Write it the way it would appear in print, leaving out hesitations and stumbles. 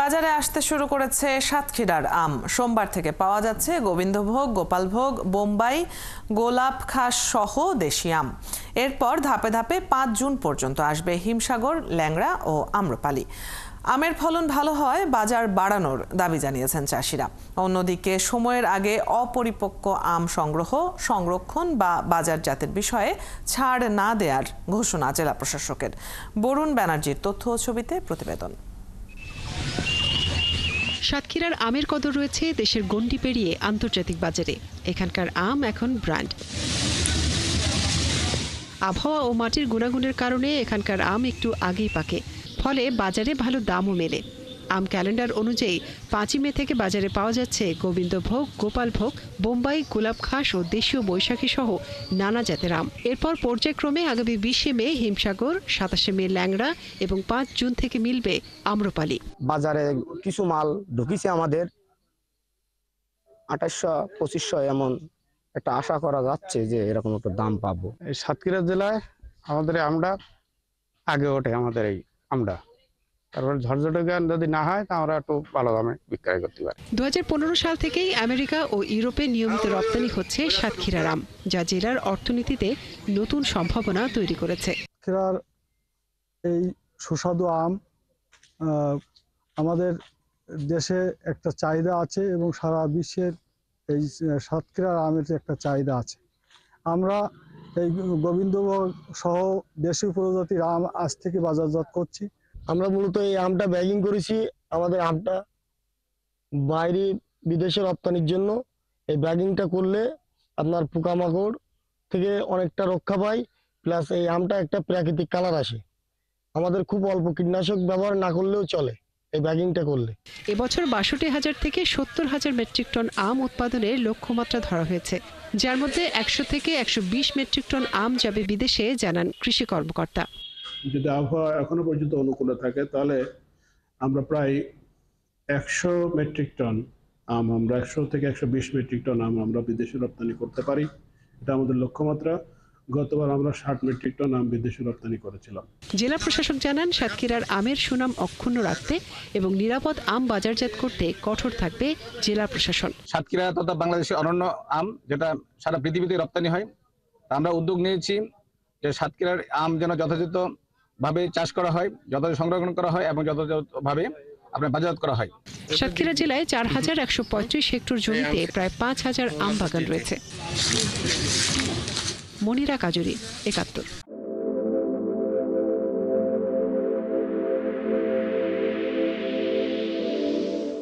বাজারে আসতে শুরু করেছে সাতক্ষীরার আম। সোমবার থেকে পাওয়া যাচ্ছে গোবিন্দভোগ, গোপালভোগ, বোম্বাই, গোলাপ খাস সহ দেশি আম। এরপর ধাপে ধাপে 5 জুন পর্যন্ত আসবে হিমসাগর, ল্যাংড়া ও আম্রপালি। আমের ফলন ভালো হয় বাজার বাড়ানোর দাবি জানিয়েছেন চাষিরা। অন্যদিকে সময়ের আগে অপরিপক্ক আম সংগ্রহ, সংরক্ষণ বা বাজারজাতের বিষয়ে ছাড় না দেওয়ার ঘোষণা জেলা প্রশাসকের। বরুণ ব্যানার্জির তথ্য ও ছবিতে প্রতিবেদন। সাতক্ষীরার আমের কদর রয়েছে দেশের গণ্ডি পেরিয়ে আন্তর্জাতিক বাজারে। এখানকার আম এখন ব্র্যান্ড। আবহাওয়া ও মাটির গুণাগুণের কারণে এখানকার আম একটু আগেই পাকে, ফলে বাজারে ভালো দামও মেলে। আম ক্যালেন্ডার অনুযায়ী 5 মে থেকে বাজারে পাওয়া যাচ্ছে গোবিন্দভোগ, গোপালভোগ, বোম্বাই, গোলাপ খাস ও দেশীয় বৈশাখী সহ নানা জাতের আম। এরপর পর্যায়ক্রমে আগামী 20 মে হিমসাগর, 27 মে ল্যাংড়া এবং 5 জুন থেকে মিলবে আম্রপালি। বাজারে কিছু মাল ঢুকিছে আমাদের 2800-2500 এমন একটা আশা করা যাচ্ছে যে এরকম একটা দাম পাবো। এই সাতক্ষীরা জেলায় আমাদের আমরা আগে ওঠে আমাদের এই আমরা, তারপরে ঝরঝটে জ্ঞান যদি না হয় তা আমরা একটু ভালো দামে বিক্রয় করতে পারি। 2015 সাল থেকেই আমেরিকা ও ইউরোপে নিয়মিত রপ্তানি হচ্ছে সাতক্ষীরার আম, যা জেলার অর্থনীতিতে নতুন সম্ভাবনা তৈরি করেছে। সাতক্ষীরার এই সুস্বাদু আম আমাদের দেশে একটা চাহিদা আছে এবং সারা বিশ্বের এই সাতক্ষীরার আমের একটা চাহিদা আছে। আমরা এই গোবিন্দভোগ সহ দেশীয় প্রজাতির আম আজ থেকে বাজারজাত করছি। আমরা মূলত এই আমটা ব্যাগিং করেছি। আমাদের আমটা বাইরে বিদেশে রপ্তানির জন্য এই ব্যাগিংটা করলে আপনার পোকামাকড় থেকে অনেকটা রক্ষা পায়, প্লাস এই আমটা একটা প্রাকৃতিক কালার আসে। আমাদের খুব অল্প কীটনাশক ব্যবহার না করলেও চলে এই ব্যাগিংটা করলে। এবছর 62,000 থেকে 70,000 মেট্রিক টন আম উৎপাদনের লক্ষ্যমাত্রা ধরা হয়েছে, যার মধ্যে 100 থেকে 120 মেট্রিক টন আম যাবে বিদেশে, জানান কৃষি কর্মকর্তা। যদি আবহাওয়া এখনো পর্যন্ত অনুকূলে থাকে তাহলে আমরা প্রায় 100 মেট্রিক টন আম, আমরা 100 থেকে 120 মেট্রিক টন আম আমরা বিদেশে রপ্তানি করতে পারি। এটা আমাদের লক্ষ্যমাত্রা। গতবার আমরা 60 মেট্রিক টন আম বিদেশে রপ্তানি করেছিলাম। জেলা প্রশাসক জানান, সাতক্ষীরার আমের সুনাম অক্ষুণ্ণ রাখতে এবং নিরাপদ আম বাজারজাত করতে কঠোর থাকবে জেলা প্রশাসন। সাতক্ষীরা তথা বাংলাদেশের অনন্য আম যেটা সারা পৃথিবীতে রপ্তানি হয়, আমরা উদ্যোগ নিয়েছি যে সাতক্ষীরার আম যেন যথাযথভাবে চাষ করা হয়, যথাযথ সংরক্ষণ করা হয় এবং যথাযথভাবে আপনার বাজারজাত করা হয়। সাতক্ষীরা জেলায় 4135 হেক্টর জমিতে প্রায় 5000 আম বাগান রয়েছে। মনিরা কাজুরি, 71।